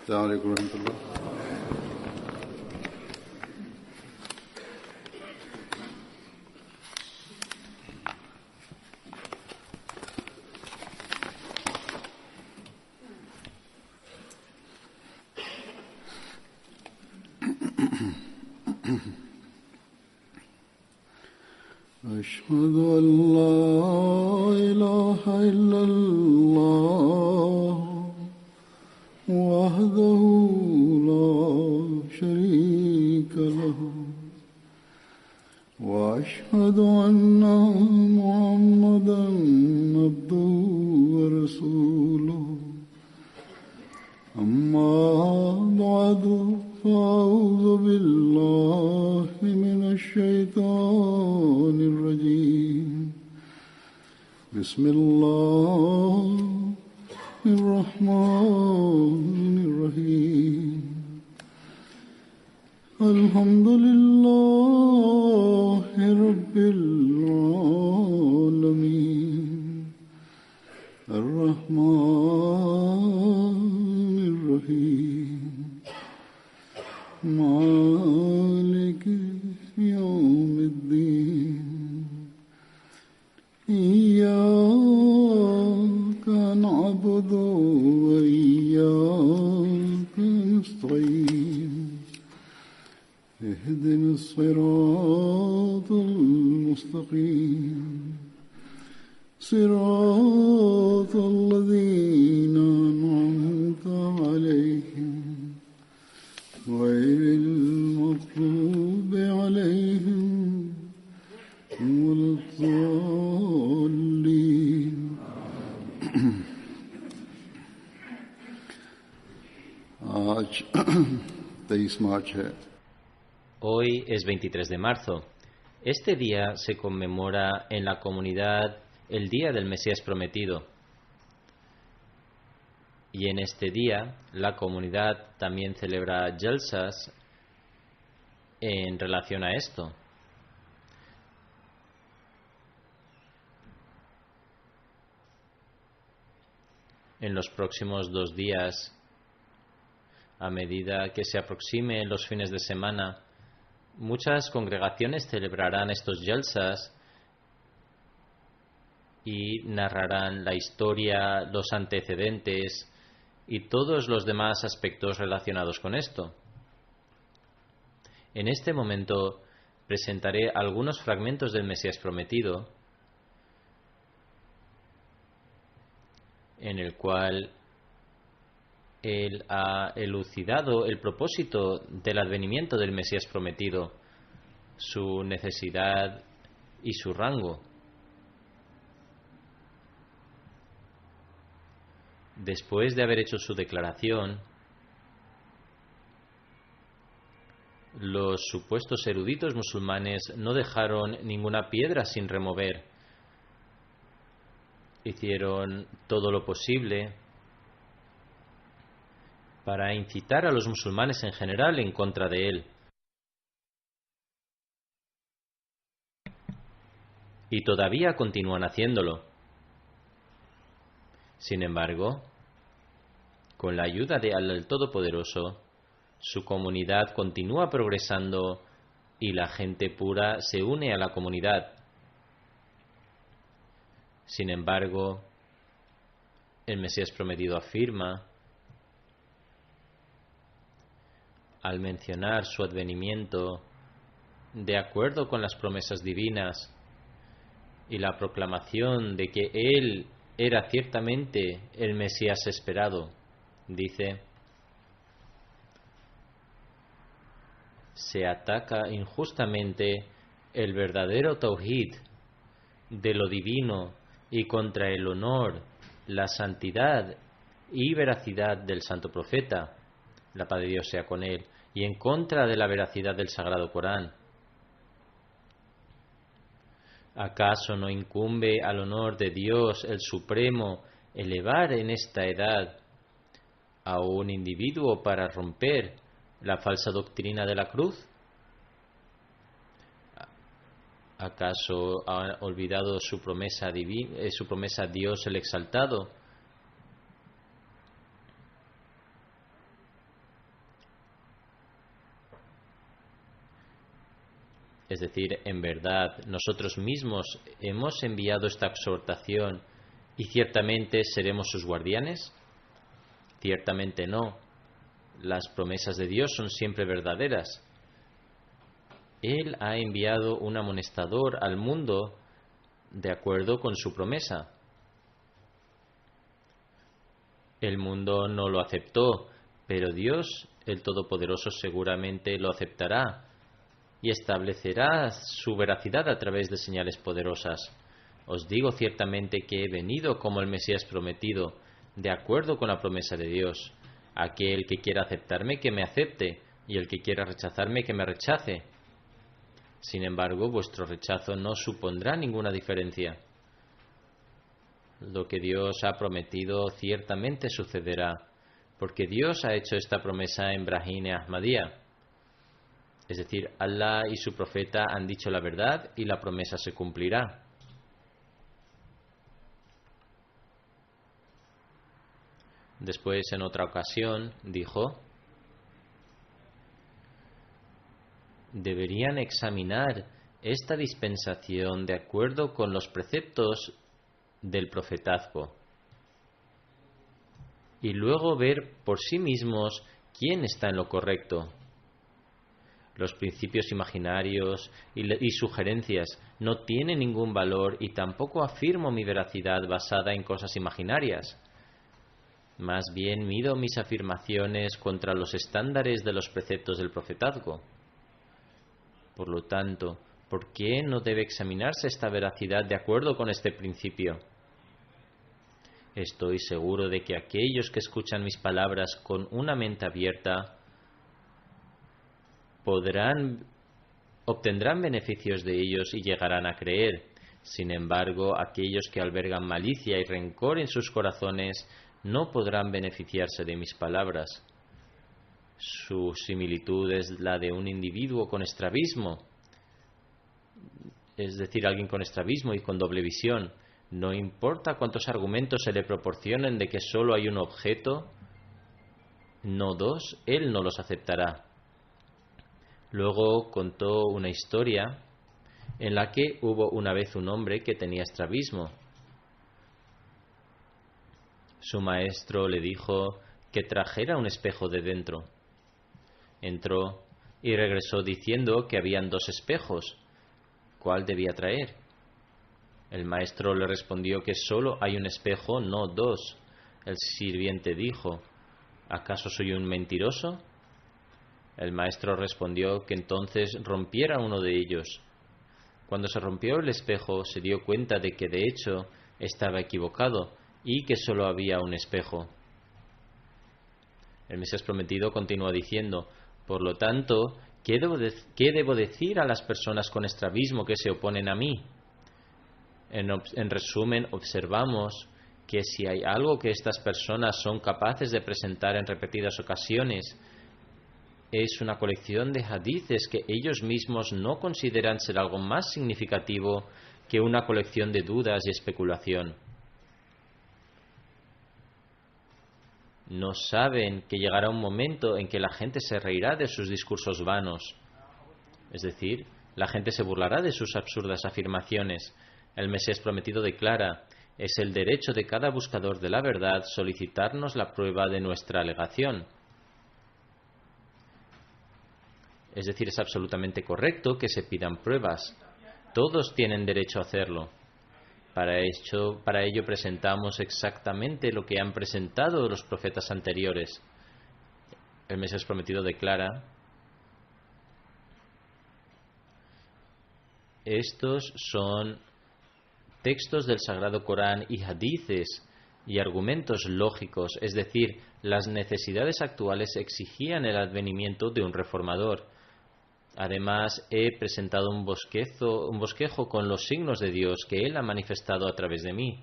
السلام عليكم ورحمة الله. أشهد أن لا إله إلا الله وحده لا شريك له وأشهد أن محمدا عبده ورسوله أما بعد فأعوذ بالله من الشيطان الرجيم بسم الله الرحمن الرحيم الحمد لله رب العالمين الرحمن الرحيم مالك يوم الدين إياك نعبد وإياك نستعين اهدنا الصراط المستقيم صراط الذين أنعمت عليهم غير المغضوب عليهم ولا الضالين. आज 23 मार्च है. Hoy es 23 de marzo. Este día se conmemora en la comunidad el Día del Mesías Prometido. Y en este día la comunidad también celebra jalsas en relación a esto. En los próximos 2 días, a medida que se aproximen los fines de semana, muchas congregaciones celebrarán estos jalsas y narrarán la historia, los antecedentes y todos los demás aspectos relacionados con esto. En este momento presentaré algunos fragmentos del Mesías Prometido, en el cual él ha elucidado el propósito del advenimiento del Mesías Prometido, su necesidad y su rango. Después de haber hecho su declaración, los supuestos eruditos musulmanes no dejaron ninguna piedra sin remover. Hicieron todo lo posible para incitar a los musulmanes en general en contra de él. Y todavía continúan haciéndolo. Sin embargo, con la ayuda de Allah el Todopoderoso, su comunidad continúa progresando y la gente pura se une a la comunidad. Sin embargo, el Mesías Prometido afirma, al mencionar su advenimiento, de acuerdo con las promesas divinas y la proclamación de que él era ciertamente el Mesías esperado, dice: se ataca injustamente el verdadero tauhid de lo divino y contra el honor, la santidad y veracidad del santo profeta, la paz de Dios sea con él, y en contra de la veracidad del sagrado Corán. ¿Acaso no incumbe al honor de Dios el Supremo elevar en esta edad a un individuo para romper la falsa doctrina de la cruz? ¿Acaso ha olvidado su promesa Dios el Exaltado? Es decir, en verdad, nosotros mismos hemos enviado esta exhortación y ciertamente seremos sus guardianes. Ciertamente no. Las promesas de Dios son siempre verdaderas. Él ha enviado un amonestador al mundo de acuerdo con su promesa. El mundo no lo aceptó, pero Dios, el Todopoderoso, seguramente lo aceptará y establecerá su veracidad a través de señales poderosas. Os digo ciertamente que he venido como el Mesías prometido, de acuerdo con la promesa de Dios. Aquel que quiera aceptarme, que me acepte, y el que quiera rechazarme, que me rechace. Sin embargo, vuestro rechazo no supondrá ninguna diferencia. Lo que Dios ha prometido ciertamente sucederá, porque Dios ha hecho esta promesa en Brahim e Ahmadiyya. Es decir, Allah y su profeta han dicho la verdad y la promesa se cumplirá. Después, en otra ocasión, dijo: deberían examinar esta dispensación de acuerdo con los preceptos del profetazgo y luego ver por sí mismos quién está en lo correcto. Los principios imaginarios y sugerencias no tienen ningún valor y tampoco afirmo mi veracidad basada en cosas imaginarias. Más bien mido mis afirmaciones contra los estándares de los preceptos del profetazgo. Por lo tanto, ¿por qué no debe examinarse esta veracidad de acuerdo con este principio? Estoy seguro de que aquellos que escuchan mis palabras con una mente abierta obtendrán beneficios de ellos y llegarán a creer. Sin embargo, aquellos que albergan malicia y rencor en sus corazones no podrán beneficiarse de mis palabras. Su similitud es la de un individuo con estrabismo, es decir, alguien con estrabismo y con doble visión. No importa cuántos argumentos se le proporcionen de que solo hay un objeto, no dos, él no los aceptará. Luego contó una historia en la que hubo una vez un hombre que tenía estrabismo. Su maestro le dijo que trajera un espejo de dentro. Entró y regresó diciendo que habían 2 espejos. ¿Cuál debía traer? El maestro le respondió que solo hay un espejo, no 2. El sirviente dijo: ¿acaso soy un mentiroso? El maestro respondió que entonces rompiera uno de ellos. Cuando se rompió el espejo, se dio cuenta de que de hecho estaba equivocado y que solo había un espejo. El Mesías prometido continúa diciendo: por lo tanto, ¿qué debo decir a las personas con estrabismo que se oponen a mí? En resumen, observamos que si hay algo que estas personas son capaces de presentar en repetidas ocasiones, es una colección de hadices que ellos mismos no consideran ser algo más significativo que una colección de dudas y especulación. No saben que llegará un momento en que la gente se reirá de sus discursos vanos. Es decir, la gente se burlará de sus absurdas afirmaciones. El Mesías prometido declara: es el derecho de cada buscador de la verdad solicitarnos la prueba de nuestra alegación. Es decir, es absolutamente correcto que se pidan pruebas. Todos tienen derecho a hacerlo. Para ello presentamos exactamente lo que han presentado los profetas anteriores. El Mesías prometido declara: estos son textos del Sagrado Corán y hadices y argumentos lógicos, es decir, las necesidades actuales exigían el advenimiento de un reformador. Además, he presentado un bosquejo con los signos de Dios que Él ha manifestado a través de mí.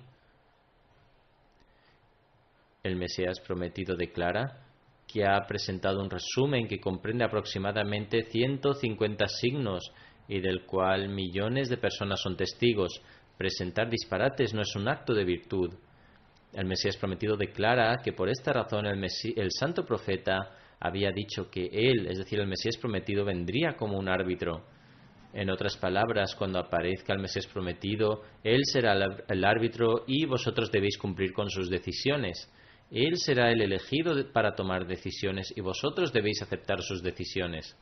El Mesías prometido declara que ha presentado un resumen que comprende aproximadamente 150 signos y del cual millones de personas son testigos. Presentar disparates no es un acto de virtud. El Mesías prometido declara que por esta razón el santo profeta había dicho que él, es decir, el Mesías prometido, vendría como un árbitro. En otras palabras, cuando aparezca el Mesías prometido, Él será el árbitro y vosotros debéis cumplir con sus decisiones. Él será el elegido para tomar decisiones y vosotros debéis aceptar sus decisiones.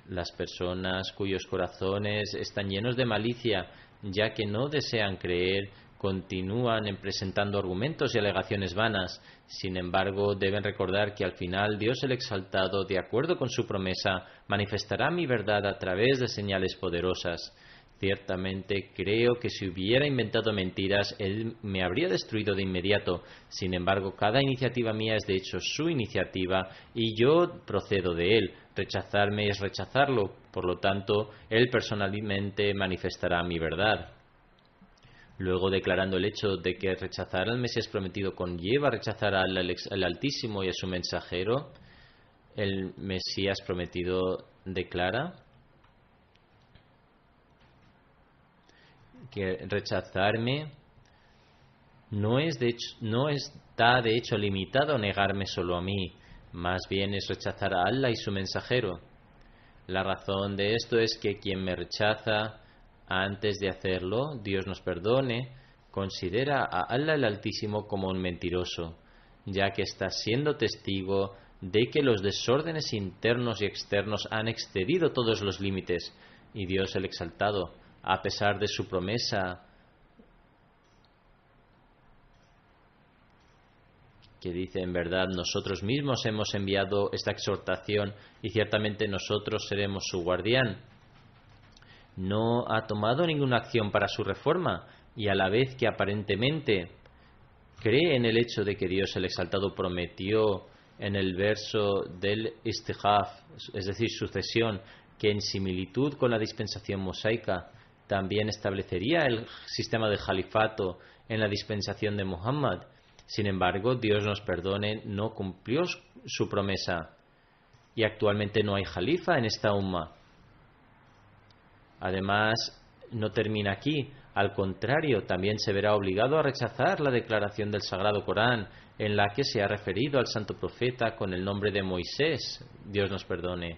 Las personas cuyos corazones están llenos de malicia, ya que no desean creer, continúan presentando argumentos y alegaciones vanas. Sin embargo, deben recordar que al final Dios el Exaltado, de acuerdo con su promesa, manifestará mi verdad a través de señales poderosas. Ciertamente creo que si hubiera inventado mentiras, Él me habría destruido de inmediato. Sin embargo, cada iniciativa mía es de hecho su iniciativa y yo procedo de Él. Rechazarme es rechazarlo. Por lo tanto, Él personalmente manifestará mi verdad. Luego, declarando el hecho de que rechazar al Mesías prometido conlleva rechazar al Altísimo y a su mensajero, el Mesías prometido declara que rechazarme no está de hecho limitado a negarme solo a mí, más bien es rechazar a Allah y su mensajero. La razón de esto es que quien me rechaza antes de hacerlo, Dios nos perdone, considera a Allah el Altísimo como un mentiroso, ya que está siendo testigo de que los desórdenes internos y externos han excedido todos los límites, y Dios el Exaltado, a pesar de su promesa que dice: en verdad nosotros mismos hemos enviado esta exhortación y ciertamente nosotros seremos su guardián, no ha tomado ninguna acción para su reforma, y a la vez que aparentemente cree en el hecho de que Dios el Exaltado prometió en el verso del Istihaf, es decir, sucesión, que en similitud con la dispensación mosaica también establecería el sistema de califato en la dispensación de Muhammad. Sin embargo, Dios nos perdone, no cumplió su promesa y actualmente no hay califa en esta umma. Además, no termina aquí. Al contrario, también se verá obligado a rechazar la declaración del Sagrado Corán en la que se ha referido al santo profeta con el nombre de Moisés. Dios nos perdone.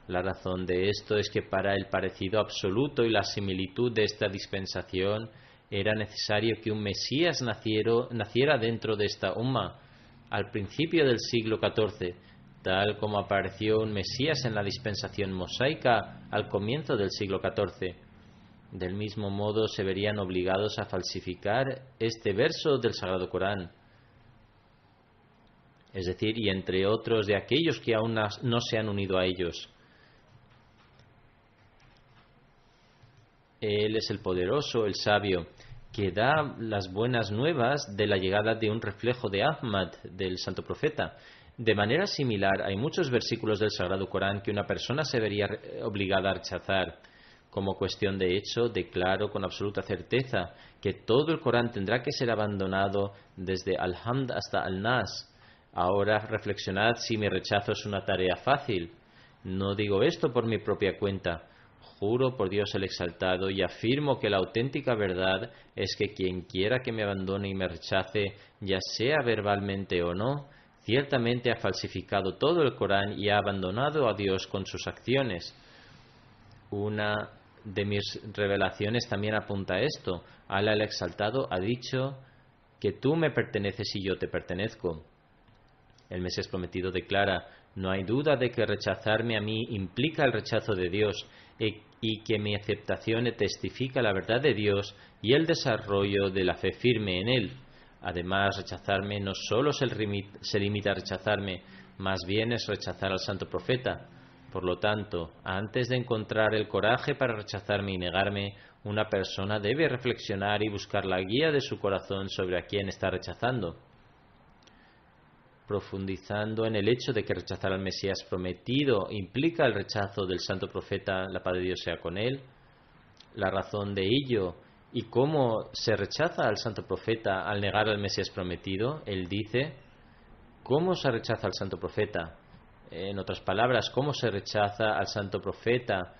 La razón de esto es que para el parecido absoluto y la similitud de esta dispensación era necesario que un Mesías naciera dentro de esta umma al principio del siglo XIV, tal como apareció un Mesías en la dispensación mosaica al comienzo del siglo XIV. Del mismo modo se verían obligados a falsificar este verso del Sagrado Corán, es decir, y entre otros de aquellos que aún no se han unido a ellos. Él es el poderoso, el sabio, que da las buenas nuevas de la llegada de un reflejo de Ahmad, del santo profeta. De manera similar, hay muchos versículos del Sagrado Corán que una persona se vería obligada a rechazar. Como cuestión de hecho, declaro con absoluta certeza que todo el Corán tendrá que ser abandonado desde Al-Hamd hasta Al-Nas. Ahora reflexionad si mi rechazo es una tarea fácil. No digo esto por mi propia cuenta. Juro por Dios el Exaltado y afirmo que la auténtica verdad es que quien quiera que me abandone y me rechace, ya sea verbalmente o no, ciertamente ha falsificado todo el Corán y ha abandonado a Dios con sus acciones. Una de mis revelaciones también apunta a esto. Allah el Exaltado ha dicho que tú me perteneces y yo te pertenezco. El Mesías prometido declara: no hay duda de que rechazarme a mí implica el rechazo de Dios y que mi aceptación testifica la verdad de Dios y el desarrollo de la fe firme en Él. Además, rechazarme no solo se limita a rechazarme, más bien es rechazar al santo profeta. Por lo tanto, antes de encontrar el coraje para rechazarme y negarme, una persona debe reflexionar y buscar la guía de su corazón sobre a quién está rechazando. Profundizando en el hecho de que rechazar al Mesías prometido implica el rechazo del santo profeta, la paz de Dios sea con él, la razón de ello y cómo se rechaza al santo profeta al negar al Mesías prometido, él dice: ¿cómo se rechaza al santo profeta? En otras palabras, ¿cómo se rechaza al santo profeta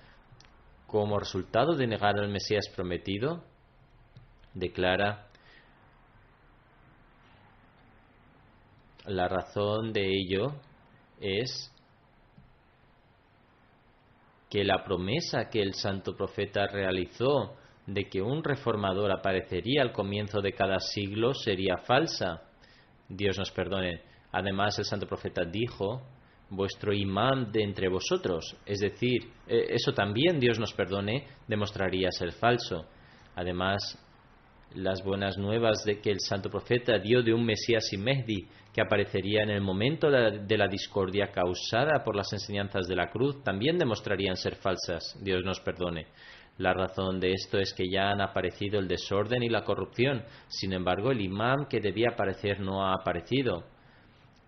como resultado de negar al Mesías prometido? Declara: la razón de ello es que la promesa que el santo profeta realizó de que un reformador aparecería al comienzo de cada siglo sería falsa. Dios nos perdone. Además, el santo profeta dijo: vuestro imán de entre vosotros, es decir, eso también, Dios nos perdone, demostraría ser falso. Además, las buenas nuevas de que el santo profeta dio de un Mesías y Mehdi que aparecería en el momento de la discordia causada por las enseñanzas de la cruz también demostrarían ser falsas. Dios nos perdone. La razón de esto es que ya han aparecido el desorden y la corrupción. Sin embargo, el imán que debía aparecer no ha aparecido.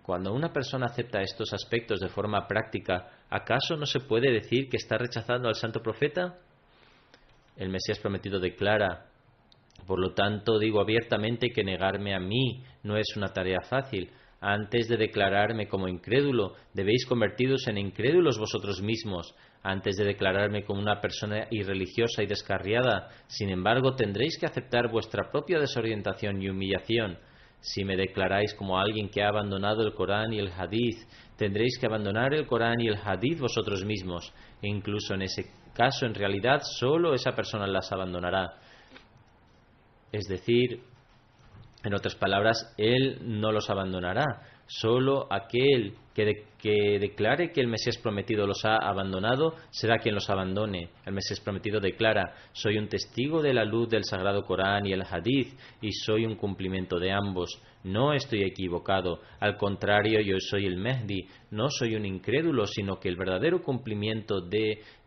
Cuando una persona acepta estos aspectos de forma práctica, ¿acaso no se puede decir que está rechazando al santo profeta? El Mesías prometido declara: por lo tanto, digo abiertamente que negarme a mí no es una tarea fácil. Antes de declararme como incrédulo, debéis convertiros en incrédulos vosotros mismos. Antes de declararme como una persona irreligiosa y descarriada, sin embargo, tendréis que aceptar vuestra propia desorientación y humillación. Si me declaráis como alguien que ha abandonado el Corán y el Hadith, tendréis que abandonar el Corán y el Hadith vosotros mismos. E incluso en ese caso, en realidad, solo esa persona las abandonará. Es decir, en otras palabras, Él no los abandonará. Solo aquel que declare que el Mesías prometido los ha abandonado será quien los abandone. El Mesías prometido declara: soy un testigo de la luz del Sagrado Corán y el Hadith, y soy un cumplimiento de ambos. No estoy equivocado. Al contrario, yo soy el Mehdi. No soy un incrédulo, sino que el verdadero cumplimiento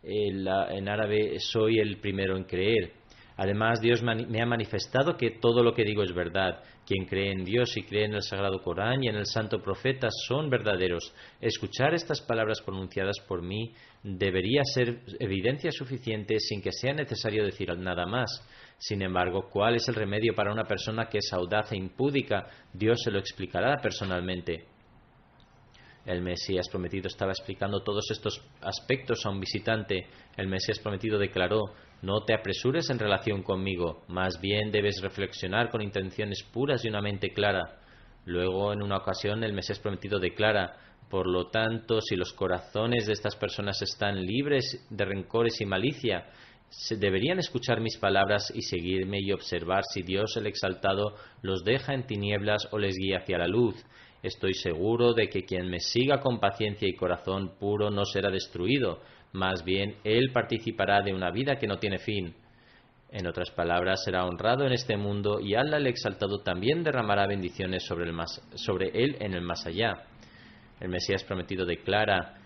en árabe, soy el primero en creer. Además, Dios me ha manifestado que todo lo que digo es verdad. Quien cree en Dios y cree en el Sagrado Corán y en el Santo Profeta son verdaderos. Escuchar estas palabras pronunciadas por mí debería ser evidencia suficiente sin que sea necesario decir nada más. Sin embargo, ¿cuál es el remedio para una persona que es audaz e impúdica? Dios se lo explicará personalmente. El Mesías prometido estaba explicando todos estos aspectos a un visitante. El Mesías prometido declaró: no te apresures en relación conmigo, más bien debes reflexionar con intenciones puras y una mente clara. Luego, en una ocasión, el Mesías prometido declara: por lo tanto, si los corazones de estas personas están libres de rencores y malicia, deberían escuchar mis palabras y seguirme y observar si Dios el Exaltado los deja en tinieblas o les guía hacia la luz. Estoy seguro de que quien me siga con paciencia y corazón puro no será destruido, más bien él participará de una vida que no tiene fin. En otras palabras, será honrado en este mundo y Allah el Exaltado también derramará bendiciones sobre él en el más allá. El Mesías prometido declara: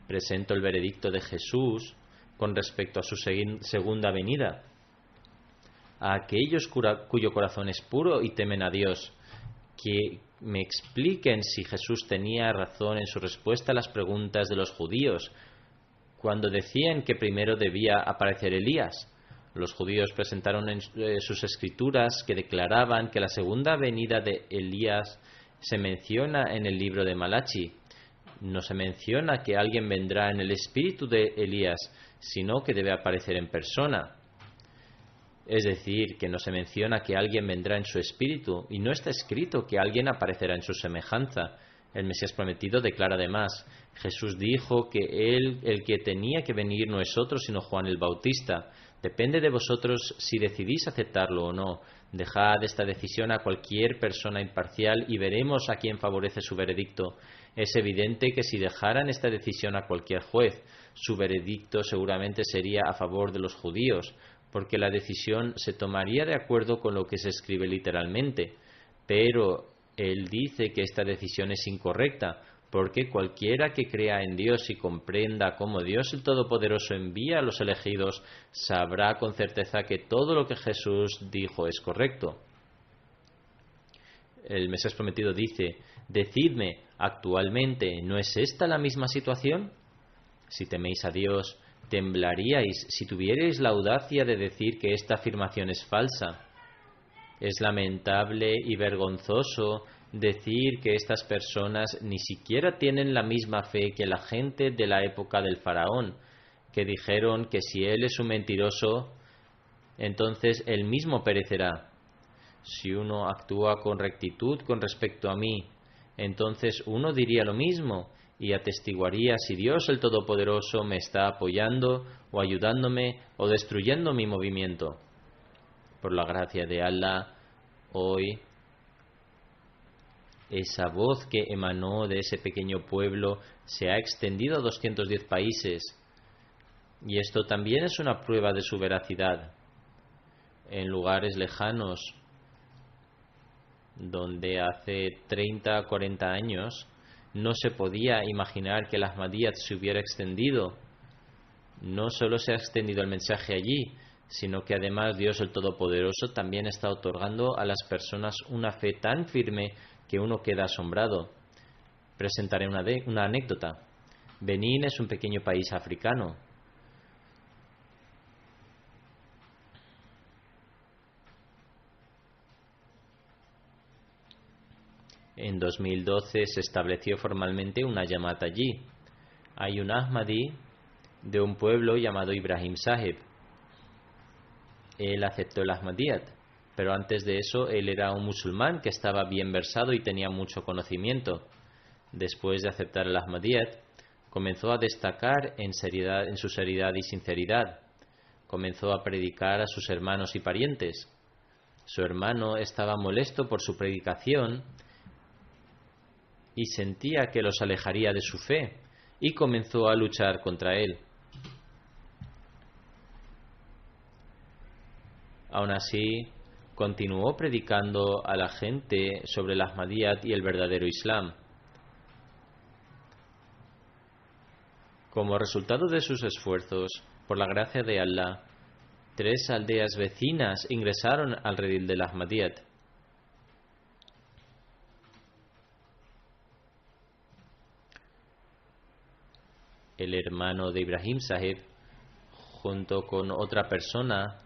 presento el veredicto de Jesús con respecto a su segunda venida. A aquellos cuyo corazón es puro y temen a Dios, que me expliquen si Jesús tenía razón en su respuesta a las preguntas de los judíos cuando decían que primero debía aparecer Elías. Los judíos presentaron en sus escrituras que declaraban que la segunda venida de Elías se menciona en el libro de Malachi. No se menciona que alguien vendrá en el espíritu de Elías, sino que debe aparecer en persona. Es decir, que no se menciona que alguien vendrá en su espíritu, y no está escrito que alguien aparecerá en su semejanza. El Mesías prometido declara además: Jesús dijo que él, el que tenía que venir, no es otro sino Juan el Bautista. Depende de vosotros si decidís aceptarlo o no. Dejad esta decisión a cualquier persona imparcial y veremos a quién favorece su veredicto. Es evidente que si dejaran esta decisión a cualquier juez, su veredicto seguramente sería a favor de los judíos, porque la decisión se tomaría de acuerdo con lo que se escribe literalmente. Pero él dice que esta decisión es incorrecta, porque cualquiera que crea en Dios y comprenda cómo Dios el Todopoderoso envía a los elegidos, sabrá con certeza que todo lo que Jesús dijo es correcto. El Mesías prometido dice: decidme, ¿actualmente no es esta la misma situación? Si teméis a Dios, ¿temblaríais si tuvierais la audacia de decir que esta afirmación es falsa? Es lamentable y vergonzoso decir que estas personas ni siquiera tienen la misma fe que la gente de la época del faraón, que dijeron que si él es un mentiroso, entonces él mismo perecerá. Si uno actúa con rectitud con respecto a mí, entonces uno diría lo mismo, y atestiguaría si Dios el Todopoderoso me está apoyando o ayudándome o destruyendo mi movimiento. Por la gracia de Allah, hoy esa voz que emanó de ese pequeño pueblo se ha extendido a 210 países, y esto también es una prueba de su veracidad. En lugares lejanos, donde hace 30 o 40 años no se podía imaginar que el Ahmadiyyat se hubiera extendido, no solo se ha extendido el mensaje allí, sino que además Dios el Todopoderoso también está otorgando a las personas una fe tan firme que uno queda asombrado. Presentaré una anécdota. Benín es un pequeño país africano. En 2012 se estableció formalmente una Jamaat allí. Hay un Ahmadi de un pueblo llamado Ibrahim Sahib. Él aceptó el Ahmadiyyat, pero antes de eso él era un musulmán que estaba bien versado y tenía mucho conocimiento. Después de aceptar el Ahmadiyyat, comenzó a destacar en su seriedad y sinceridad. Comenzó a predicar a sus hermanos y parientes. Su hermano estaba molesto por su predicación y sentía que los alejaría de su fe, y comenzó a luchar contra él. Aún así, continuó predicando a la gente sobre el Ahmadiyyat y el verdadero Islam. Como resultado de sus esfuerzos, por la gracia de Allah, 3 aldeas vecinas ingresaron al redil del Ahmadiyyat. El hermano de Ibrahim Sahib, junto con otra persona,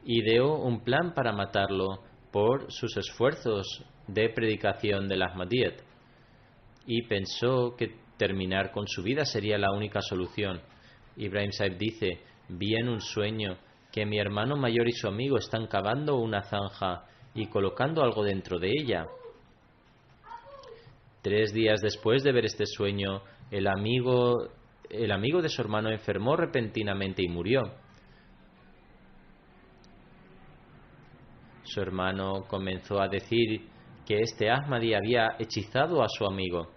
ideó un plan para matarlo por sus esfuerzos de predicación del Ahmadiyyat y pensó que terminar con su vida sería la única solución. Ibrahim Sahib dice: vi en un sueño que mi hermano mayor y su amigo están cavando una zanja y colocando algo dentro de ella. 3 días después de ver este sueño, el amigo de su hermano enfermó repentinamente y murió. Su hermano comenzó a decir que este Ahmadi había hechizado a su amigo.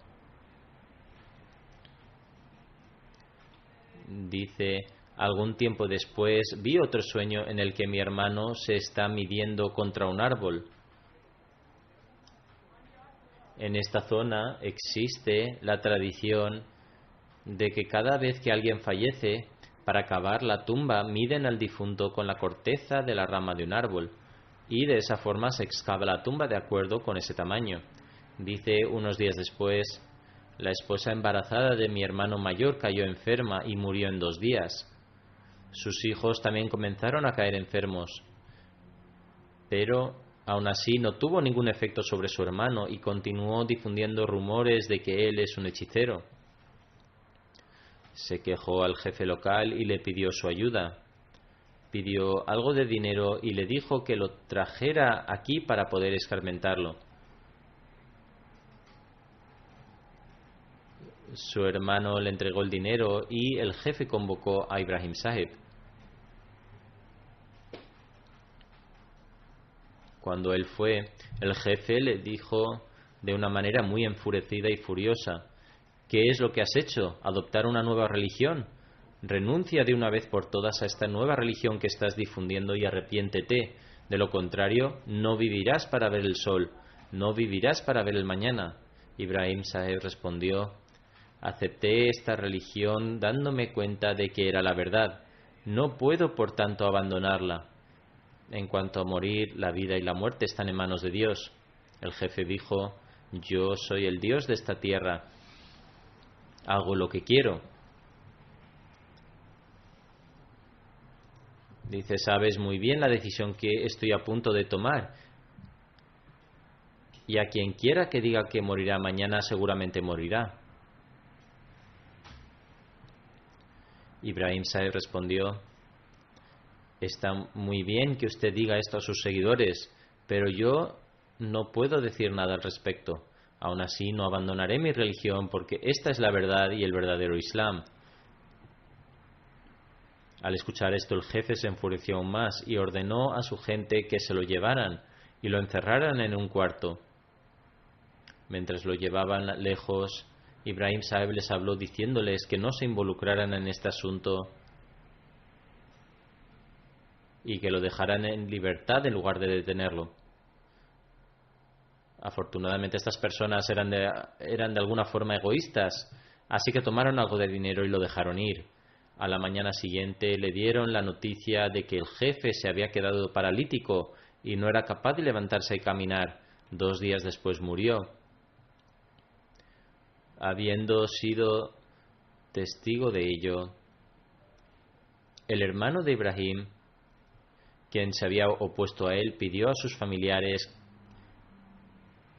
Dice: algún tiempo después vi otro sueño en el que mi hermano se está midiendo contra un árbol. En esta zona existe la tradición de que cada vez que alguien fallece, para cavar la tumba miden al difunto con la corteza de la rama de un árbol, y de esa forma se excava la tumba de acuerdo con ese tamaño. Dice: unos días después, la esposa embarazada de mi hermano mayor cayó enferma y murió en 2 días. Sus hijos también comenzaron a caer enfermos, pero aún así no tuvo ningún efecto sobre su hermano y continuó difundiendo rumores de que él es un hechicero. Se quejó al jefe local y le pidió su ayuda. Pidió algo de dinero y le dijo que lo trajera aquí para poder escarmentarlo. Su hermano le entregó el dinero y el jefe convocó a Ibrahim Sahib. Cuando él fue, el jefe le dijo de una manera muy enfurecida y furiosa: ¿qué es lo que has hecho? ¿Adoptar una nueva religión? Renuncia de una vez por todas a esta nueva religión que estás difundiendo y arrepiéntete. De lo contrario, no vivirás para ver el sol, no vivirás para ver el mañana. Ibrahim Sahib respondió: acepté esta religión dándome cuenta de que era la verdad. No puedo, por tanto, abandonarla. En cuanto a morir, la vida y la muerte están en manos de Dios. El jefe dijo: yo soy el Dios de esta tierra. Hago lo que quiero. Dice: sabes muy bien la decisión que estoy a punto de tomar. Y a quien quiera que diga que morirá mañana, seguramente morirá. Ibrahim Sahib respondió: está muy bien que usted diga esto a sus seguidores, pero yo no puedo decir nada al respecto. Aún así, no abandonaré mi religión porque esta es la verdad y el verdadero Islam. Al escuchar esto, el jefe se enfureció aún más y ordenó a su gente que se lo llevaran y lo encerraran en un cuarto. Mientras lo llevaban lejos, Ibrahim Sahib les habló diciéndoles que no se involucraran en este asunto y que lo dejaran en libertad en lugar de detenerlo. Afortunadamente estas personas eran de alguna forma egoístas, así que tomaron algo de dinero y lo dejaron ir. A la mañana siguiente le dieron la noticia de que el jefe se había quedado paralítico y no era capaz de levantarse y caminar. 2 días después murió. Habiendo sido testigo de ello, el hermano de Ibrahim, quien se había opuesto a él, pidió a sus familiares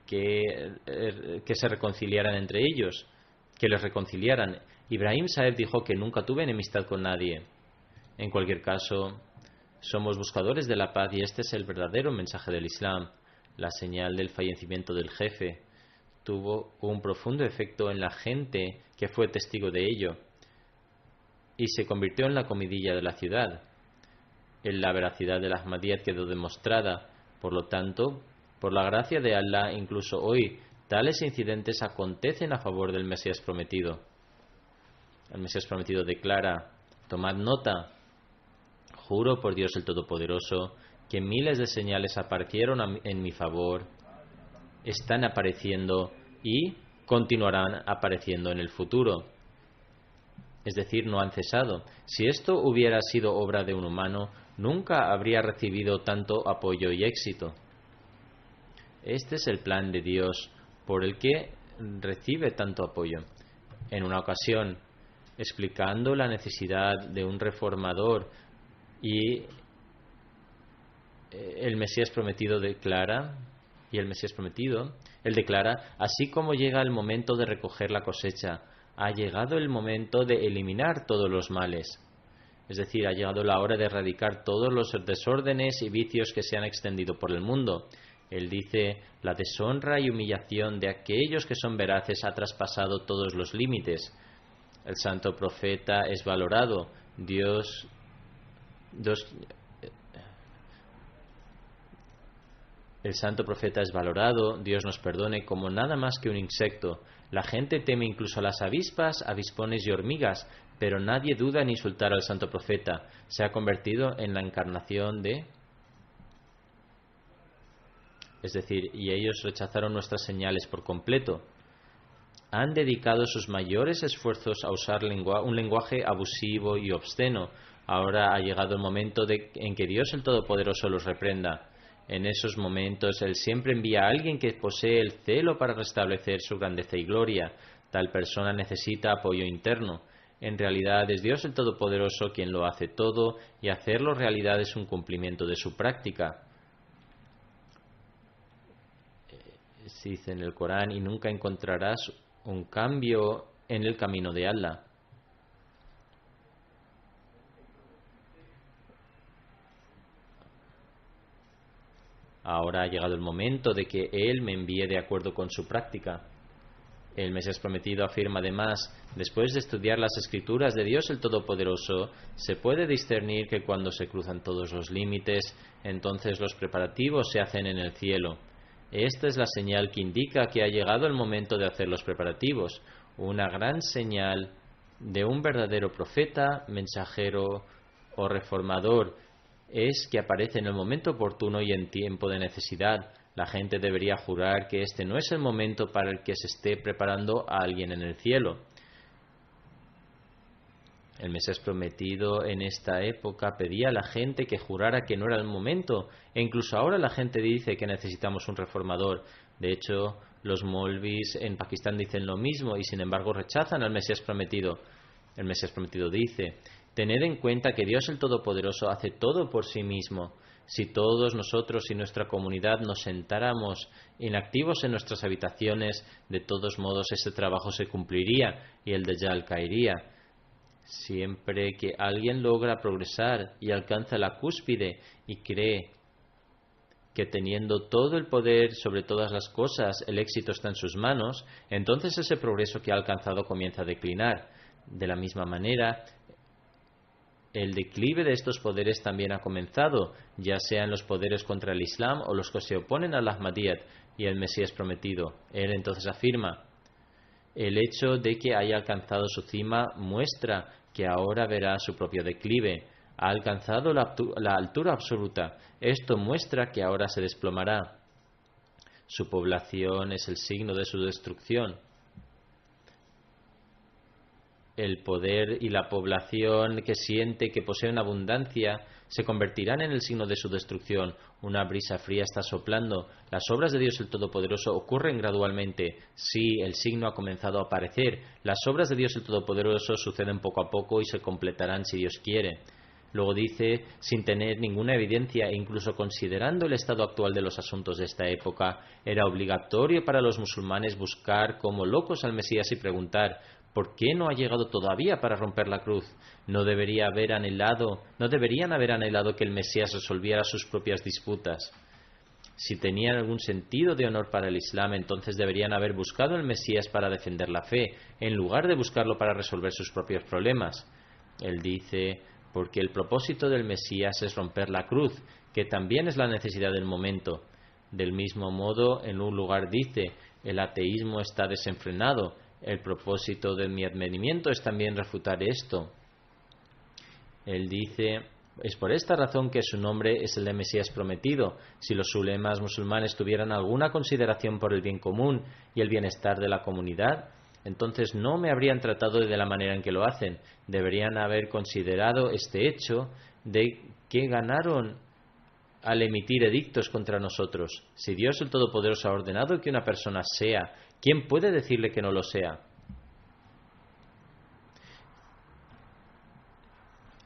que se reconciliaran entre ellos, que les reconciliaran. Ibrahim Sahib dijo que nunca tuve enemistad con nadie. En cualquier caso, somos buscadores de la paz y este es el verdadero mensaje del Islam. La señal del fallecimiento del jefe tuvo un profundo efecto en la gente que fue testigo de ello y se convirtió en la comidilla de la ciudad. En la veracidad del Ahmadiyyat quedó demostrada. Por lo tanto, por la gracia de Allah, incluso hoy, tales incidentes acontecen a favor del Mesías prometido. El Mesías prometido declara: tomad nota, juro por Dios el Todopoderoso, que miles de señales aparecieron en mi favor, están apareciendo y continuarán apareciendo en el futuro. Es decir, no han cesado. Si esto hubiera sido obra de un humano, nunca habría recibido tanto apoyo y éxito. Este es el plan de Dios por el que recibe tanto apoyo. En una ocasión, explicando la necesidad de un reformador, y el Mesías prometido declara, él declara: así como llega el momento de recoger la cosecha, ha llegado el momento de eliminar todos los males. Es decir, ha llegado la hora de erradicar todos los desórdenes y vicios que se han extendido por el mundo. Él dice: la deshonra y humillación de aquellos que son veraces ha traspasado todos los límites. El santo profeta es valorado. El santo profeta es valorado, Dios nos perdone, como nada más que un insecto. La gente teme incluso a las avispas, avispones y hormigas, pero nadie duda en insultar al santo profeta. Se ha convertido en la encarnación de... Es decir, y ellos rechazaron nuestras señales por completo. Han dedicado sus mayores esfuerzos a usar un lenguaje abusivo y obsceno. Ahora ha llegado el momento en que Dios el Todopoderoso los reprenda. En esos momentos Él siempre envía a alguien que posee el celo para restablecer su grandeza y gloria. Tal persona necesita apoyo interno. En realidad es Dios el Todopoderoso quien lo hace todo, y hacerlo realidad es un cumplimiento de su práctica. Se dice en el Corán: y nunca encontrarás un cambio en el camino de Allah. Ahora ha llegado el momento de que Él me envíe de acuerdo con su práctica. El Mesías prometido afirma además: después de estudiar las escrituras de Dios el Todopoderoso, se puede discernir que cuando se cruzan todos los límites, entonces los preparativos se hacen en el cielo. Esta es la señal que indica que ha llegado el momento de hacer los preparativos, una gran señal de un verdadero profeta, mensajero o reformador. Es que aparece en el momento oportuno y en tiempo de necesidad. La gente debería jurar que este no es el momento para el que se esté preparando a alguien en el cielo. El Mesías prometido en esta época pedía a la gente que jurara que no era el momento, e incluso ahora la gente dice que necesitamos un reformador. De hecho, los Molvis en Pakistán dicen lo mismo y sin embargo rechazan al Mesías prometido. El Mesías prometido dice: tened en cuenta que Dios el Todopoderoso hace todo por sí mismo. Si todos nosotros y nuestra comunidad nos sentáramos inactivos en nuestras habitaciones, de todos modos ese trabajo se cumpliría y el Dajjal caería. Siempre que alguien logra progresar y alcanza la cúspide y cree que teniendo todo el poder sobre todas las cosas, el éxito está en sus manos, entonces ese progreso que ha alcanzado comienza a declinar. De la misma manera, el declive de estos poderes también ha comenzado, ya sean los poderes contra el Islam o los que se oponen al Ahmadiyyat y el Mesías prometido. Él entonces afirma: el hecho de que haya alcanzado su cima muestra que ahora verá su propio declive. Ha alcanzado la altura absoluta. Esto muestra que ahora se desplomará. Su población es el signo de su destrucción. El poder y la población que siente que poseen abundancia se convertirán en el signo de su destrucción. Una brisa fría está soplando. Las obras de Dios el Todopoderoso ocurren gradualmente. Sí, el signo ha comenzado a aparecer. Las obras de Dios el Todopoderoso suceden poco a poco y se completarán si Dios quiere. Luego dice, sin tener ninguna evidencia e incluso considerando el estado actual de los asuntos de esta época, era obligatorio para los musulmanes buscar como locos al Mesías y preguntar: ¿por qué no ha llegado todavía para romper la cruz? ¿No deberían haber anhelado que el Mesías resolviera sus propias disputas? Si tenían algún sentido de honor para el Islam, entonces deberían haber buscado al Mesías para defender la fe, en lugar de buscarlo para resolver sus propios problemas. Él dice: porque el propósito del Mesías es romper la cruz, que también es la necesidad del momento. Del mismo modo, en un lugar dice: el ateísmo está desenfrenado. El propósito de mi advenimiento es también refutar esto. Él dice: es por esta razón que su nombre es el de Mesías prometido. Si los ulemas musulmanes tuvieran alguna consideración por el bien común y el bienestar de la comunidad, entonces no me habrían tratado de la manera en que lo hacen. Deberían haber considerado este hecho de que ganaron al emitir edictos contra nosotros. Si Dios el Todopoderoso ha ordenado que una persona sea, ¿quién puede decirle que no lo sea?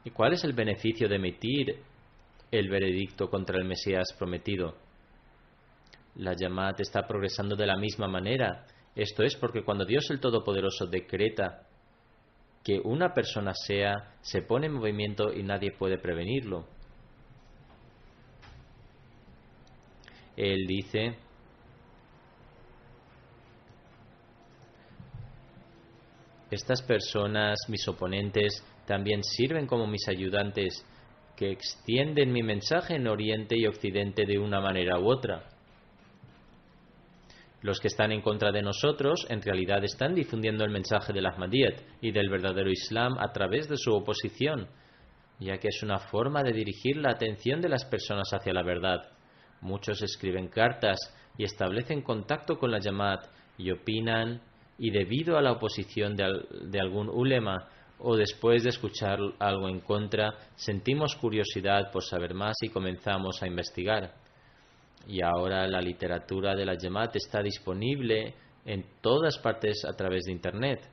¿Y cuál es el beneficio de emitir el veredicto contra el Mesías prometido? La Jamaat está progresando de la misma manera. Esto es porque cuando Dios el Todopoderoso decreta que una persona sea, se pone en movimiento y nadie puede prevenirlo. Él dice: estas personas, mis oponentes, también sirven como mis ayudantes, que extienden mi mensaje en Oriente y Occidente de una manera u otra. Los que están en contra de nosotros, en realidad están difundiendo el mensaje del Ahmadiyyat y del verdadero Islam a través de su oposición, ya que es una forma de dirigir la atención de las personas hacia la verdad. Muchos escriben cartas y establecen contacto con la Jamaat y opinan, y debido a la oposición de algún ulema o después de escuchar algo en contra, sentimos curiosidad por saber más y comenzamos a investigar. Y ahora la literatura de la Jamaat está disponible en todas partes a través de Internet.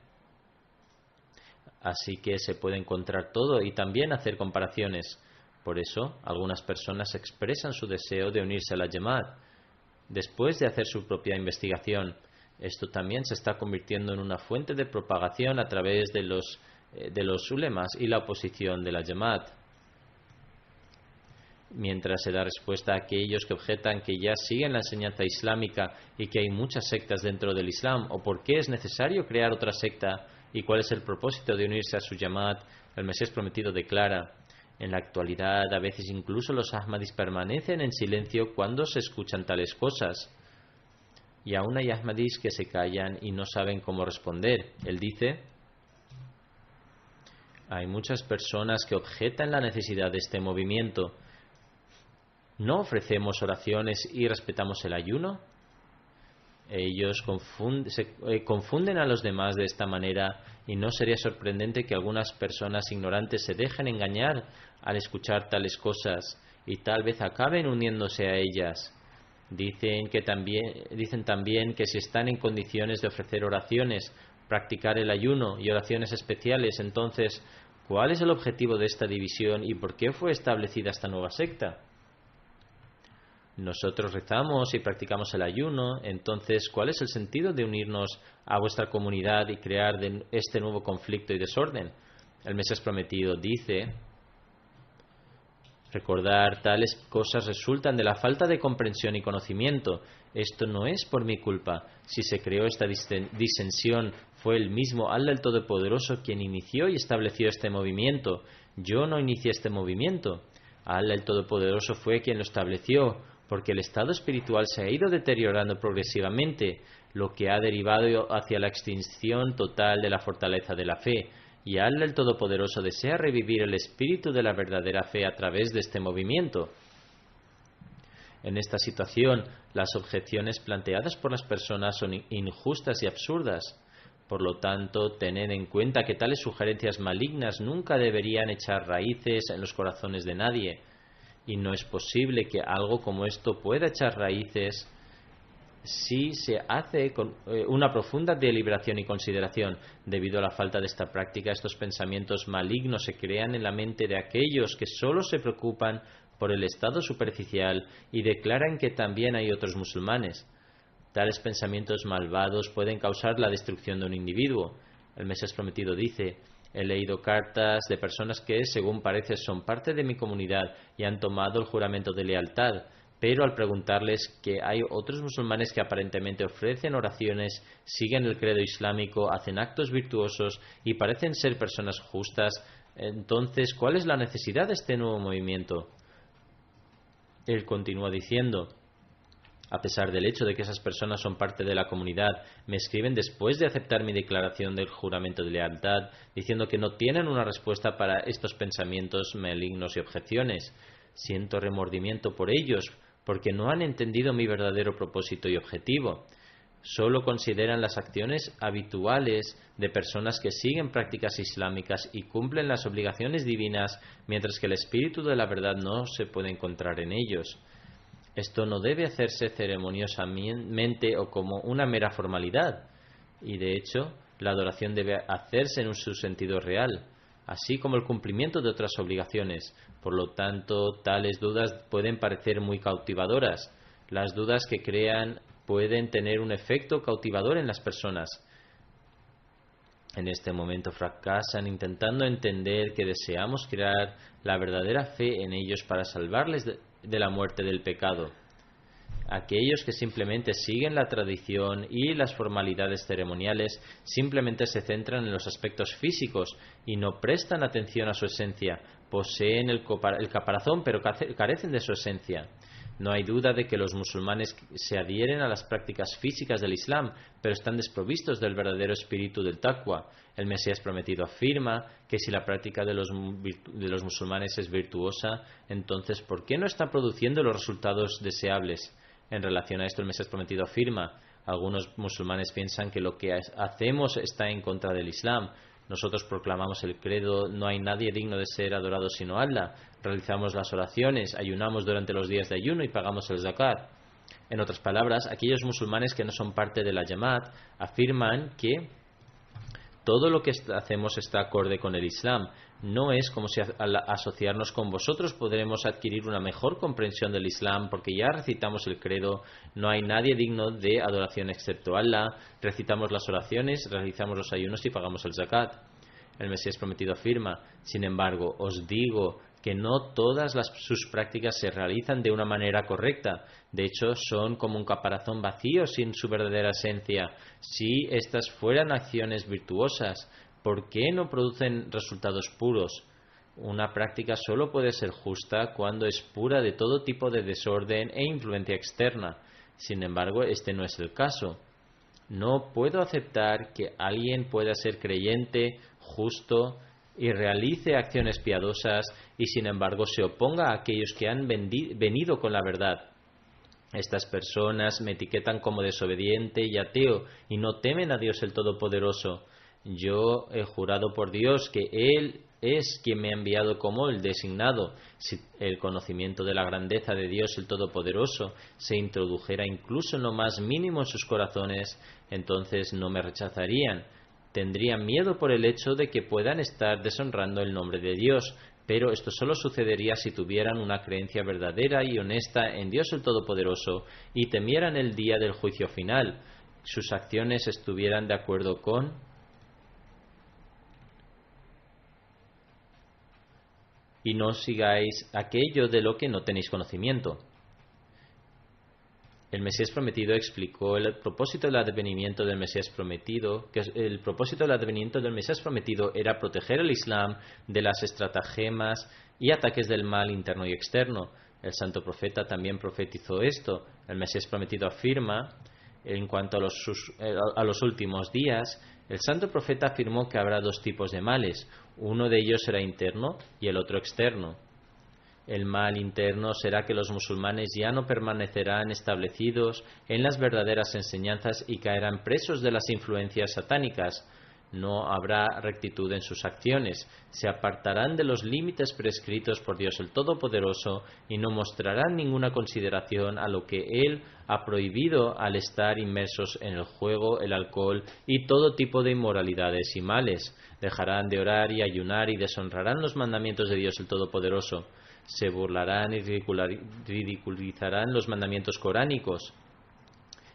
Así que se puede encontrar todo y también hacer comparaciones. Por eso, algunas personas expresan su deseo de unirse a la Jamaat después de hacer su propia investigación. Esto también se está convirtiendo en una fuente de propagación a través de los ulemas y la oposición de la Jamaat. Mientras se da respuesta a aquellos que objetan que ya siguen la enseñanza islámica y que hay muchas sectas dentro del Islam, o por qué es necesario crear otra secta y cuál es el propósito de unirse a su Jamaat, el Mesías prometido declara: en la actualidad, a veces incluso los Ahmadis permanecen en silencio cuando se escuchan tales cosas. Y aún hay Ahmadis que se callan y no saben cómo responder. Él dice: hay muchas personas que objetan la necesidad de este movimiento. ¿No ofrecemos oraciones y respetamos el ayuno? Ellos confunden a los demás de esta manera, y no sería sorprendente que algunas personas ignorantes se dejen engañar al escuchar tales cosas y tal vez acaben uniéndose a ellas. Dicen también que si están en condiciones de ofrecer oraciones, practicar el ayuno y oraciones especiales, entonces, ¿cuál es el objetivo de esta división y por qué fue establecida esta nueva secta? Nosotros rezamos y practicamos el ayuno, entonces, ¿cuál es el sentido de unirnos a vuestra comunidad y crear este nuevo conflicto y desorden? El Mesías prometido dice: Recordar tales cosas resultan de la falta de comprensión y conocimiento. Esto no es por mi culpa. Si se creó esta disensión, fue el mismo Allah el Todopoderoso quien inició y estableció este movimiento. Yo no inicié este movimiento. Allah el Todopoderoso fue quien lo estableció, porque el estado espiritual se ha ido deteriorando progresivamente, lo que ha derivado hacia la extinción total de la fortaleza de la fe. Y Allah el Todopoderoso desea revivir el espíritu de la verdadera fe a través de este movimiento. En esta situación, las objeciones planteadas por las personas son injustas y absurdas. Por lo tanto, tened en cuenta que tales sugerencias malignas nunca deberían echar raíces en los corazones de nadie. Y no es posible que algo como esto pueda echar raíces si se hace con una profunda deliberación y consideración. Debido a la falta de esta práctica, estos pensamientos malignos se crean en la mente de aquellos que solo se preocupan por el estado superficial y declaran que también hay otros musulmanes. Tales pensamientos malvados pueden causar la destrucción de un individuo. El Mesías Prometido dice: he leído cartas de personas que, según parece, son parte de mi comunidad y han tomado el juramento de lealtad, pero al preguntarles que hay otros musulmanes que aparentemente ofrecen oraciones, siguen el credo islámico, hacen actos virtuosos y parecen ser personas justas, entonces, ¿cuál es la necesidad de este nuevo movimiento? Él continúa diciendo: a pesar del hecho de que esas personas son parte de la comunidad, me escriben después de aceptar mi declaración del juramento de lealtad, diciendo que no tienen una respuesta para estos pensamientos malignos y objeciones. Siento remordimiento por ellos, porque no han entendido mi verdadero propósito y objetivo. Solo consideran las acciones habituales de personas que siguen prácticas islámicas y cumplen las obligaciones divinas, mientras que el espíritu de la verdad no se puede encontrar en ellos. Esto no debe hacerse ceremoniosamente o como una mera formalidad, y de hecho, la adoración debe hacerse en su sentido real, así como el cumplimiento de otras obligaciones. Por lo tanto, tales dudas pueden parecer muy cautivadoras. Las dudas que crean pueden tener un efecto cautivador en las personas. En este momento fracasan intentando entender que deseamos crear la verdadera fe en ellos para salvarles de la muerte del pecado. Aquellos que simplemente siguen la tradición y las formalidades ceremoniales simplemente se centran en los aspectos físicos y no prestan atención a su esencia. Poseen el caparazón, pero carecen de su esencia. No hay duda de que los musulmanes se adhieren a las prácticas físicas del Islam, pero están desprovistos del verdadero espíritu del taqwa. El Mesías Prometido afirma que si la práctica de los musulmanes es virtuosa, entonces ¿por qué no está produciendo los resultados deseables? En relación a esto, el Mesías Prometido afirma: algunos musulmanes piensan que lo que hacemos está en contra del Islam. Nosotros proclamamos el credo: no hay nadie digno de ser adorado sino Allah. Realizamos las oraciones, ayunamos durante los días de ayuno y pagamos el zakat. En otras palabras, aquellos musulmanes que no son parte de la Jamaat afirman que todo lo que hacemos está acorde con el Islam. No es como si al asociarnos con vosotros podremos adquirir una mejor comprensión del Islam, porque ya recitamos el credo: no hay nadie digno de adoración excepto Allah. Recitamos las oraciones, realizamos los ayunos y pagamos el zakat. El Mesías Prometido afirma: sin embargo, os digo que no todas sus prácticas se realizan de una manera correcta. De hecho, son como un caparazón vacío sin su verdadera esencia. Si estas fueran acciones virtuosas, ¿por qué no producen resultados puros? Una práctica solo puede ser justa cuando es pura de todo tipo de desorden e influencia externa. Sin embargo, este no es el caso. No puedo aceptar que alguien pueda ser creyente, justo y realice acciones piadosas y sin embargo se oponga a aquellos que han venido con la verdad. Estas personas me etiquetan como desobediente y ateo y no temen a Dios el Todopoderoso. Yo he jurado por Dios que Él es quien me ha enviado como el designado. Si el conocimiento de la grandeza de Dios el Todopoderoso se introdujera incluso en lo más mínimo en sus corazones, entonces no me rechazarían. Tendrían miedo por el hecho de que puedan estar deshonrando el nombre de Dios, pero esto solo sucedería si tuvieran una creencia verdadera y honesta en Dios el Todopoderoso y temieran el día del juicio final. Sus acciones estuvieran de acuerdo con y no sigáis aquello de lo que no tenéis conocimiento. El Mesías prometido explicó el propósito del advenimiento del Mesías prometido, que el propósito del advenimiento del Mesías prometido era proteger el Islam de las estratagemas y ataques del mal interno y externo. El santo profeta también profetizó esto. El Mesías prometido afirma, en cuanto a los últimos días, el santo profeta afirmó que habrá dos tipos de males. Uno de ellos será interno y el otro externo. El mal interno será que los musulmanes ya no permanecerán establecidos en las verdaderas enseñanzas y caerán presos de las influencias satánicas. No habrá rectitud en sus acciones, se apartarán de los límites prescritos por Dios el Todopoderoso y no mostrarán ninguna consideración a lo que Él ha prohibido al estar inmersos en el juego, el alcohol y todo tipo de inmoralidades y males. Dejarán de orar y ayunar y deshonrarán los mandamientos de Dios el Todopoderoso. Se burlarán y ridiculizarán los mandamientos coránicos.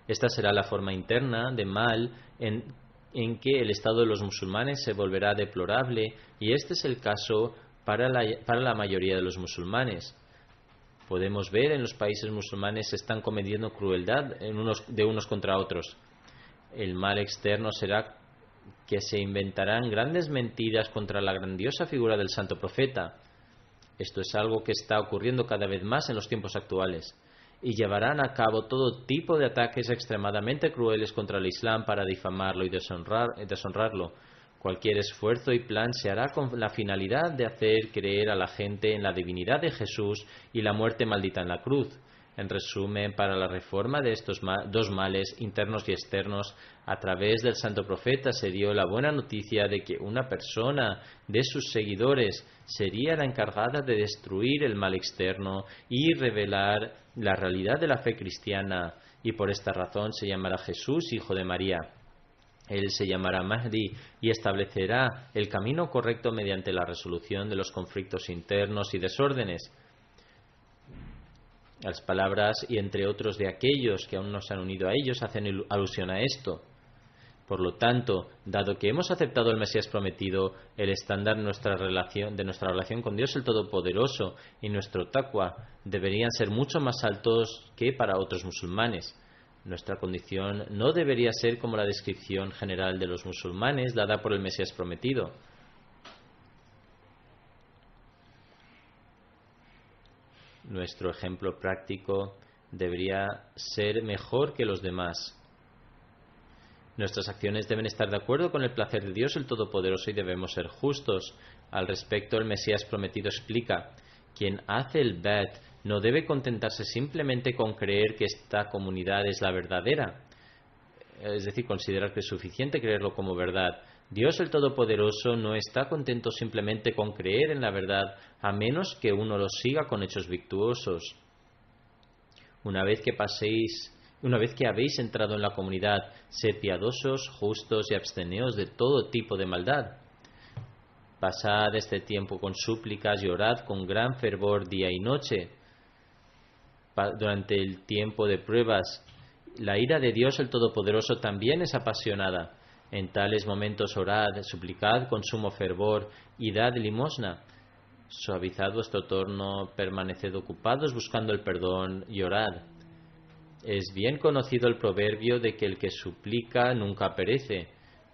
Esta será la forma interna de mal en que el estado de los musulmanes se volverá deplorable, y este es el caso para la mayoría de los musulmanes. Podemos ver en los países musulmanes se están cometiendo crueldad de unos contra otros. El mal externo será que se inventarán grandes mentiras contra la grandiosa figura del santo profeta. Esto es algo que está ocurriendo cada vez más en los tiempos actuales, y llevarán a cabo todo tipo de ataques extremadamente crueles contra el Islam para difamarlo y deshonrarlo. Cualquier esfuerzo y plan se hará con la finalidad de hacer creer a la gente en la divinidad de Jesús y la muerte maldita en la cruz. En resumen, para la reforma de estos dos males, internos y externos, a través del santo profeta se dio la buena noticia de que una persona de sus seguidores sería la encargada de destruir el mal externo y revelar la realidad de la fe cristiana, y por esta razón se llamará Jesús, hijo de María. Él se llamará Mahdi y establecerá el camino correcto mediante la resolución de los conflictos internos y desórdenes. Las palabras "y entre otros de aquellos que aún no se han unido a ellos" hacen alusión a esto. Por lo tanto, dado que hemos aceptado el Mesías prometido, el estándar de nuestra relación con Dios el Todopoderoso y nuestro taqwa deberían ser mucho más altos que para otros musulmanes. Nuestra condición no debería ser como la descripción general de los musulmanes dada por el Mesías prometido. Nuestro ejemplo práctico debería ser mejor que los demás. Nuestras acciones deben estar de acuerdo con el placer de Dios el Todopoderoso y debemos ser justos. Al respecto, el Mesías prometido explica: quien hace el bet no debe contentarse simplemente con creer que esta comunidad es la verdadera, es decir, considerar que es suficiente creerlo como verdad. Dios el Todopoderoso no está contento simplemente con creer en la verdad, a menos que uno lo siga con hechos virtuosos. Una vez que habéis entrado en la comunidad, sed piadosos, justos y absteneos de todo tipo de maldad. Pasad este tiempo con súplicas y orad con gran fervor día y noche. Durante el tiempo de pruebas, la ira de Dios el Todopoderoso también es apasionada. En tales momentos orad, suplicad con sumo fervor y dad limosna. Suavizad vuestro torno, permaneced ocupados buscando el perdón y orad. Es bien conocido el proverbio de que el que suplica nunca perece.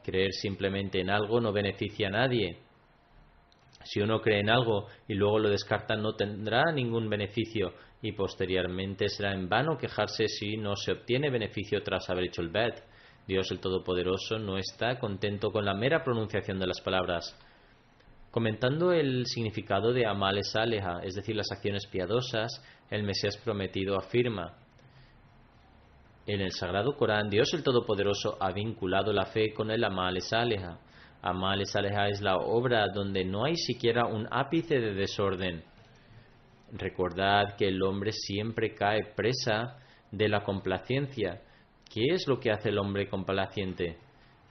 Creer simplemente en algo no beneficia a nadie. Si uno cree en algo y luego lo descarta, no tendrá ningún beneficio, y posteriormente será en vano quejarse si no se obtiene beneficio tras haber hecho el bet. Dios el Todopoderoso no está contento con la mera pronunciación de las palabras. Comentando el significado de Amal Saleha, es decir, las acciones piadosas, el Mesías prometido afirma: en el Sagrado Corán, Dios el Todopoderoso ha vinculado la fe con el Amal Saleha. Amal Saleha es la obra donde no hay siquiera un ápice de desorden. Recordad que el hombre siempre cae presa de la complacencia. ¿Qué es lo que hace el hombre complaciente?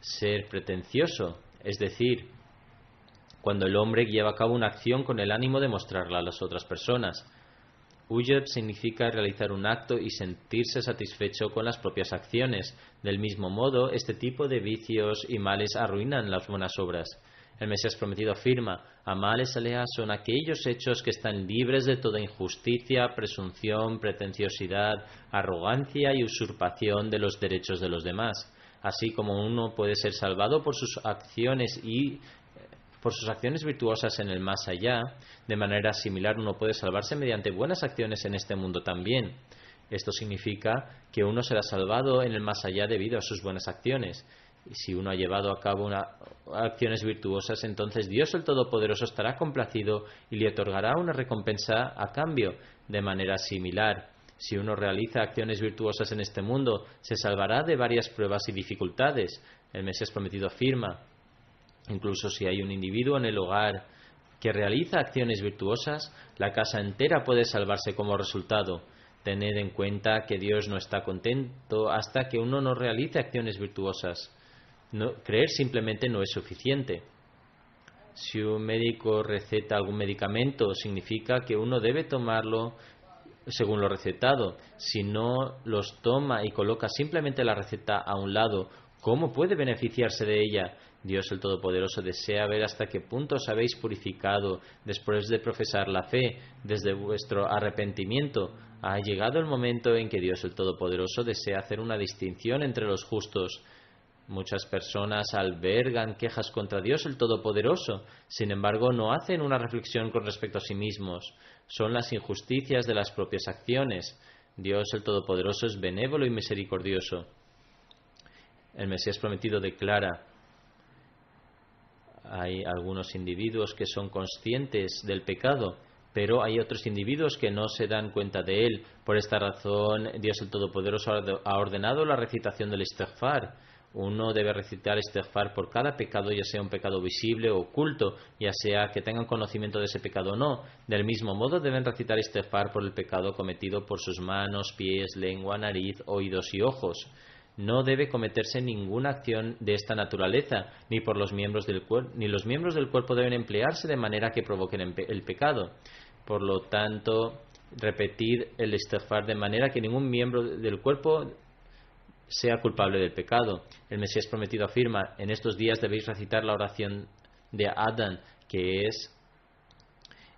Ser pretencioso, es decir, cuando el hombre lleva a cabo una acción con el ánimo de mostrarla a las otras personas. Ujub significa realizar un acto y sentirse satisfecho con las propias acciones. Del mismo modo, este tipo de vicios y males arruinan las buenas obras. El Mesías prometido afirma: Amal Saleha son aquellos hechos que están libres de toda injusticia, presunción, pretenciosidad, arrogancia y usurpación de los derechos de los demás. Así como uno puede ser salvado por sus acciones virtuosas en el más allá, de manera similar uno puede salvarse mediante buenas acciones en este mundo también. Esto significa que uno será salvado en el más allá debido a sus buenas acciones. Y si uno ha llevado a cabo acciones virtuosas, entonces Dios el Todopoderoso estará complacido y le otorgará una recompensa a cambio. De manera similar, si uno realiza acciones virtuosas en este mundo, se salvará de varias pruebas y dificultades. El Mesías prometido afirma: incluso si hay un individuo en el hogar que realiza acciones virtuosas, la casa entera puede salvarse como resultado. Tened en cuenta que Dios no está contento hasta que uno no realice acciones virtuosas. Creer simplemente no es suficiente. Si un médico receta algún medicamento, significa que uno debe tomarlo según lo recetado. Si no los toma y coloca simplemente la receta a un lado, ¿cómo puede beneficiarse de ella? Dios el Todopoderoso desea ver hasta qué punto os habéis purificado después de profesar la fe, desde vuestro arrepentimiento. Ha llegado el momento en que Dios el Todopoderoso desea hacer una distinción entre los justos. Muchas personas albergan quejas contra Dios el Todopoderoso, sin embargo no hacen una reflexión con respecto a sí mismos. Son las injusticias de las propias acciones. Dios el Todopoderoso es benévolo y misericordioso. El Mesías prometido declara: hay algunos individuos que son conscientes del pecado, pero hay otros individuos que no se dan cuenta de él. Por esta razón, Dios el Todopoderoso ha ordenado la recitación del istighfar. Uno debe recitar istighfar por cada pecado, ya sea un pecado visible o oculto, ya sea que tengan conocimiento de ese pecado o no. Del mismo modo, deben recitar istighfar por el pecado cometido por sus manos, pies, lengua, nariz, oídos y ojos. No debe cometerse ninguna acción de esta naturaleza, ni los miembros del cuerpo deben emplearse de manera que provoquen el pecado. Por lo tanto, repetid el istighfar de manera que ningún miembro del cuerpo sea culpable del pecado. El Mesías prometido afirma: en estos días debéis recitar la oración de Adán,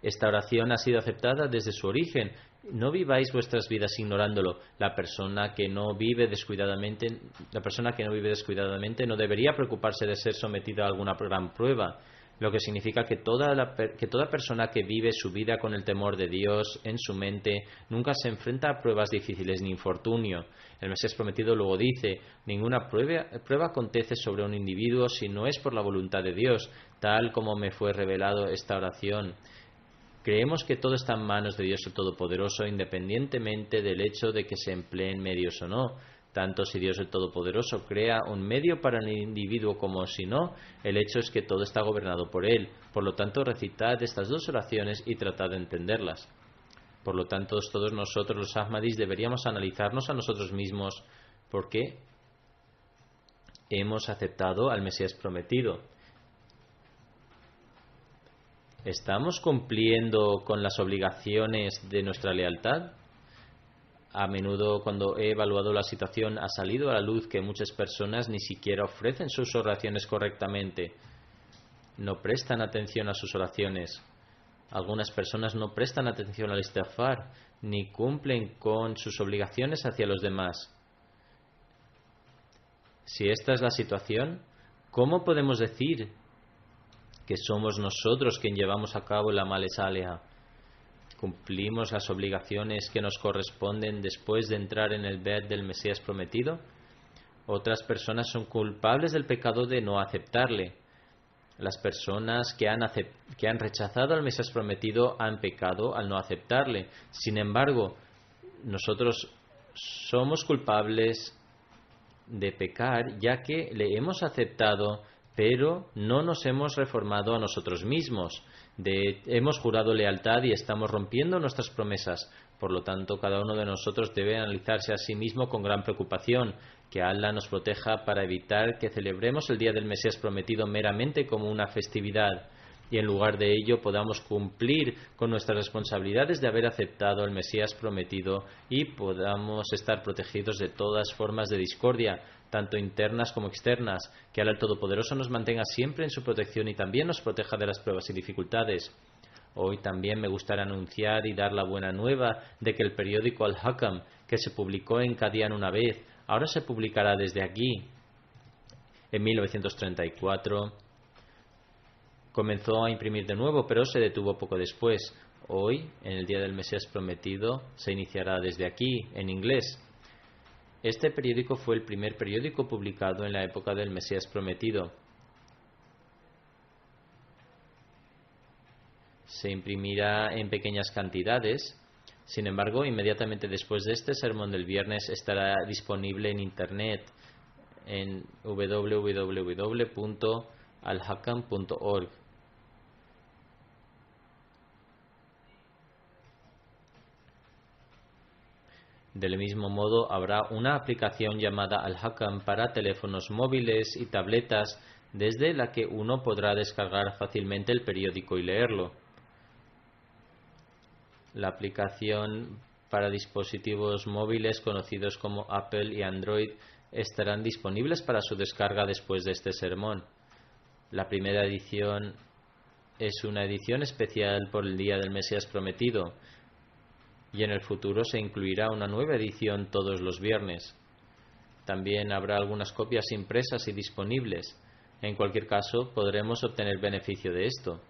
esta oración ha sido aceptada desde su origen. No viváis vuestras vidas ignorándolo. La persona que no vive descuidadamente no debería preocuparse de ser sometida a alguna gran prueba, lo que significa que toda persona que vive su vida con el temor de Dios en su mente nunca se enfrenta a pruebas difíciles ni infortunio. El Mesías prometido luego dice: ninguna prueba acontece sobre un individuo si no es por la voluntad de Dios, tal como me fue revelado esta oración. Creemos que todo está en manos de Dios el Todopoderoso, independientemente del hecho de que se empleen medios o no. Tanto si Dios el Todopoderoso crea un medio para el individuo como si no, el hecho es que todo está gobernado por Él. Por lo tanto, recitad estas dos oraciones y tratad de entenderlas. Por lo tanto, todos nosotros los Ahmadis deberíamos analizarnos a nosotros mismos por qué hemos aceptado al Mesías prometido. ¿Estamos cumpliendo con las obligaciones de nuestra lealtad? A menudo, cuando he evaluado la situación, ha salido a la luz que muchas personas ni siquiera ofrecen sus oraciones correctamente. No prestan atención a sus oraciones. Algunas personas no prestan atención al istighfar, ni cumplen con sus obligaciones hacia los demás. Si esta es la situación, ¿cómo podemos decir que somos nosotros quien llevamos a cabo la Amal Saleha? ¿Cumplimos las obligaciones que nos corresponden después de entrar en el Bet del Mesías prometido? Otras personas son culpables del pecado de no aceptarle. Las personas que han rechazado al Mesías prometido han pecado al no aceptarle. Sin embargo, nosotros somos culpables de pecar ya que le hemos aceptado, pero no nos hemos reformado a nosotros mismos. Hemos jurado lealtad y estamos rompiendo nuestras promesas. Por lo tanto, cada uno de nosotros debe analizarse a sí mismo con gran preocupación. Que Allah nos proteja para evitar que celebremos el día del Mesías prometido meramente como una festividad. y en lugar de ello podamos cumplir con nuestras responsabilidades de haber aceptado al Mesías prometido y podamos estar protegidos de todas formas de discordia, tanto internas como externas, que Alá el Todopoderoso nos mantenga siempre en su protección y también nos proteja de las pruebas y dificultades. Hoy también me gustaría anunciar y dar la buena nueva de que el periódico Al-Hakam, que se publicó en Qadian una vez, ahora se publicará desde aquí. En 1934 comenzó a imprimir de nuevo, pero se detuvo poco después. Hoy, en el Día del Mesías Prometido, se iniciará desde aquí, en inglés. Este periódico fue el primer periódico publicado en la época del Mesías Prometido. Se imprimirá en pequeñas cantidades. Sin embargo, inmediatamente después de este sermón del viernes estará disponible en Internet en www.alhakam.org. Del mismo modo, habrá una aplicación llamada Al-Hakam para teléfonos móviles y tabletas, desde la que uno podrá descargar fácilmente el periódico y leerlo. La aplicación para dispositivos móviles conocidos como Apple y Android estarán disponibles para su descarga después de este sermón. La primera edición es una edición especial por el Día del Mesías Prometido, y en el futuro se incluirá una nueva edición todos los viernes. También habrá algunas copias impresas y disponibles. En cualquier caso, podremos obtener beneficio de esto.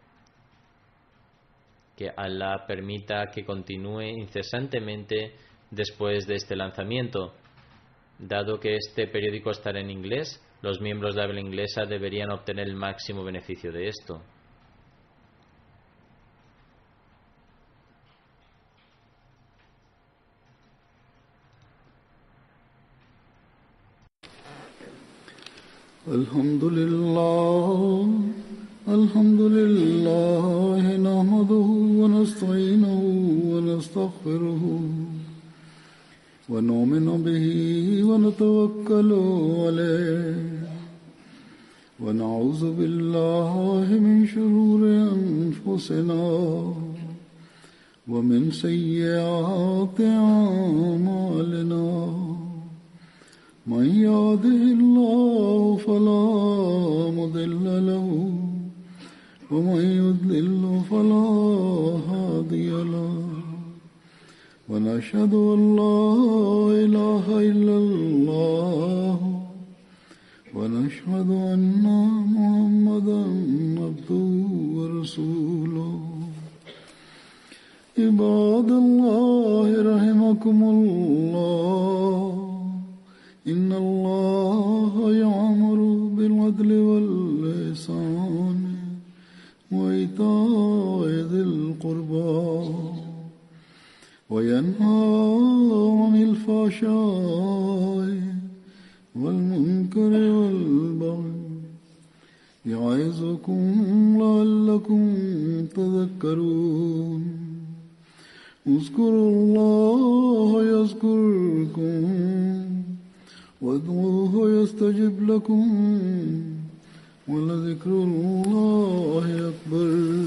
Que Allah permita que continúe incesantemente después de este lanzamiento. Dado que este periódico estará en inglés, los miembros de habla inglesa deberían obtener el máximo beneficio de esto. Alhamdulillah, nahmaduhu wa nasta'inuhu wa nastaghfiruhu wa nu'minu bihi wa natawakkalu alayhi wa na'udhu billahi min shururi anfusina wa min sayyiati a'malina. من يهده الله فلا مضل له ومن يضلل فلا هادي له ونشهد أن لا إله إلا الله ونشهد أن محمدا عبده ورسوله عباد الله رحمكم الله إن الله يأمر بالعدل والإحسان وإيتاء ذي القربى وينهى عن الفحشاء والمنكر والبغي يعظكم لعلكم تذكرون اذكروا الله يذكركم وادعوه يستجب لكم ولذكر الله أكبر.